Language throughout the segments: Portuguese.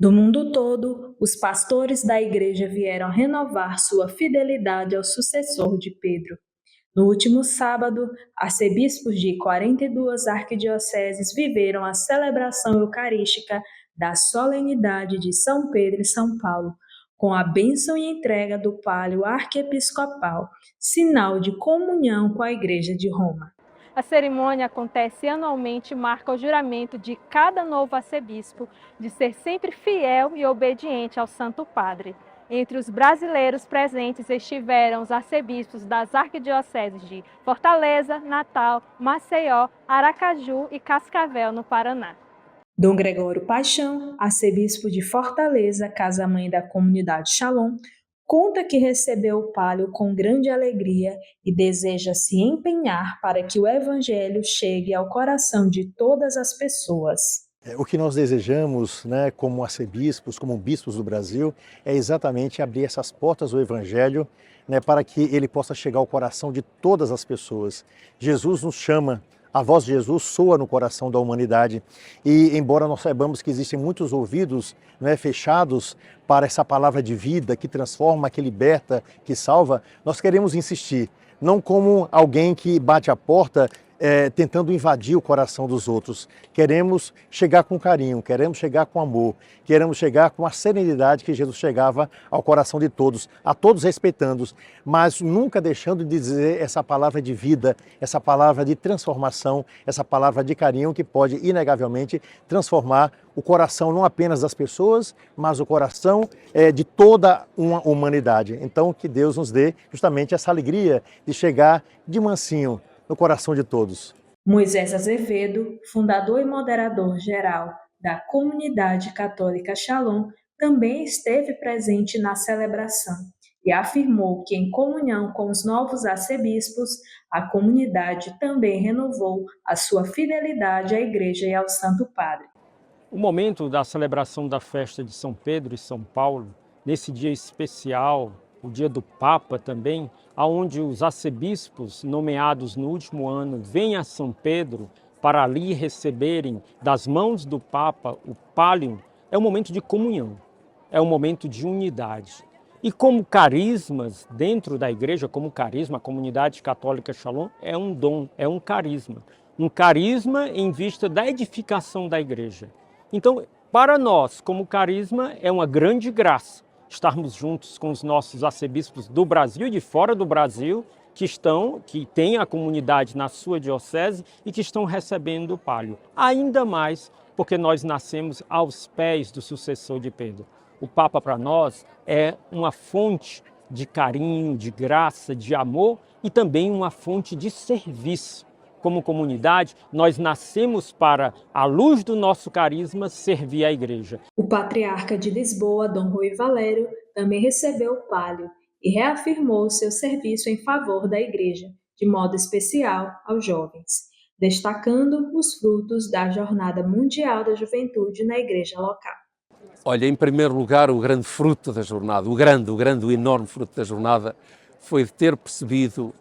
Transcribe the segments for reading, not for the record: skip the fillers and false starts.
Do mundo todo, os pastores da igreja vieram renovar sua fidelidade ao sucessor de Pedro. No último sábado, arcebispos de 42 arquidioceses viveram a celebração eucarística da solenidade de São Pedro e São Paulo, com a bênção e entrega do pálio arquiepiscopal, sinal de comunhão com a Igreja de Roma. A cerimônia acontece anualmente e marca o juramento de cada novo arcebispo de ser sempre fiel e obediente ao Santo Padre. Entre os brasileiros presentes estiveram os arcebispos das arquidioceses de Fortaleza, Natal, Maceió, Aracaju e Cascavel, no Paraná. Dom Gregório Paixão, arcebispo de Fortaleza, casa-mãe da comunidade Shalom, conta que recebeu o pálio com grande alegria e deseja se empenhar para que o evangelho chegue ao coração de todas as pessoas. O que nós desejamos, como arcebispos, como bispos do Brasil, é exatamente abrir essas portas do evangelho, para que ele possa chegar ao coração de todas as pessoas. Jesus nos chama. A voz de Jesus soa no coração da humanidade e, embora nós saibamos que existem muitos ouvidos fechados para essa palavra de vida que transforma, que liberta, que salva, nós queremos insistir, não como alguém que bate a porta tentando invadir o coração dos outros. Queremos chegar com carinho, queremos chegar com amor, queremos chegar com a serenidade que Jesus chegava ao coração de todos, a todos respeitando-os, mas nunca deixando de dizer essa palavra de vida, essa palavra de transformação, essa palavra de carinho que pode, inegavelmente, transformar o coração não apenas das pessoas, mas o coração de toda uma humanidade. Então, que Deus nos dê justamente essa alegria de chegar de mansinho no coração de todos. Moisés Azevedo, fundador e moderador geral da Comunidade Católica Shalom, também esteve presente na celebração e afirmou que, em comunhão com os novos arcebispos, a comunidade também renovou a sua fidelidade à Igreja e ao Santo Padre. O momento da celebração da festa de São Pedro e São Paulo, nesse dia especial, o dia do Papa também, onde os arcebispos nomeados no último ano vêm a São Pedro para ali receberem das mãos do Papa o pálio, é um momento de comunhão, é um momento de unidade. E como carismas dentro da igreja, como carisma, a comunidade católica Shalom é um dom, é um carisma em vista da edificação da igreja. Então, para nós, como carisma, é uma grande graça estarmos juntos com os nossos arcebispos do Brasil e de fora do Brasil, que têm a comunidade na sua diocese e que estão recebendo o pálio. Ainda mais porque nós nascemos aos pés do sucessor de Pedro. O Papa, para nós, é uma fonte de carinho, de graça, de amor e também uma fonte de serviço. Como comunidade, nós nascemos para, à luz do nosso carisma, servir a Igreja. O patriarca de Lisboa, Dom Rui Valério, também recebeu o pálio e reafirmou seu serviço em favor da Igreja, de modo especial aos jovens, destacando os frutos da Jornada Mundial da Juventude na Igreja local. Olha, em primeiro lugar, o grande fruto da jornada, o enorme fruto da jornada, foi de ter percebido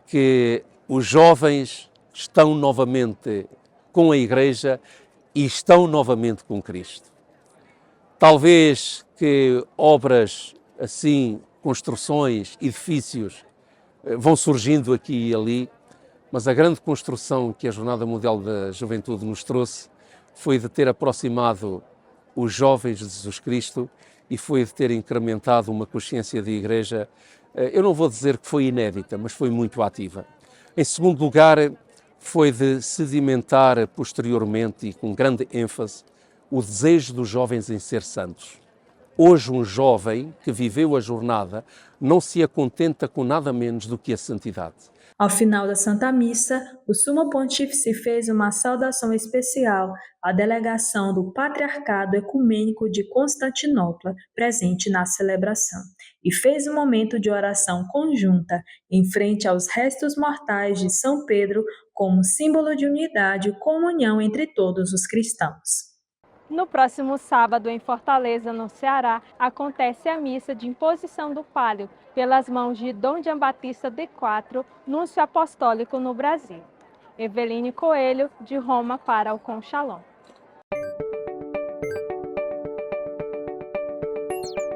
que os jovens estão novamente com a Igreja e estão novamente com Cristo. Talvez que obras assim, construções, edifícios, vão surgindo aqui e ali, mas a grande construção que a Jornada Mundial da Juventude nos trouxe foi de ter aproximado os jovens de Jesus Cristo e foi de ter incrementado uma consciência de Igreja, eu não vou dizer que foi inédita, mas foi muito ativa. Em segundo lugar, foi de sedimentar posteriormente e com grande ênfase o desejo dos jovens em ser santos. Hoje um jovem que viveu a jornada não se acontenta com nada menos do que a santidade. Ao final da Santa Missa, o Sumo Pontífice fez uma saudação especial à delegação do Patriarcado Ecumênico de Constantinopla, presente na celebração, e fez um momento de oração conjunta em frente aos restos mortais de São Pedro como símbolo de unidade e comunhão entre todos os cristãos. No próximo sábado, em Fortaleza, no Ceará, acontece a missa de imposição do pálio pelas mãos de Dom Giambattista IV, núncio apostólico no Brasil. Eveline Coelho, de Roma para o Com Shalom. Música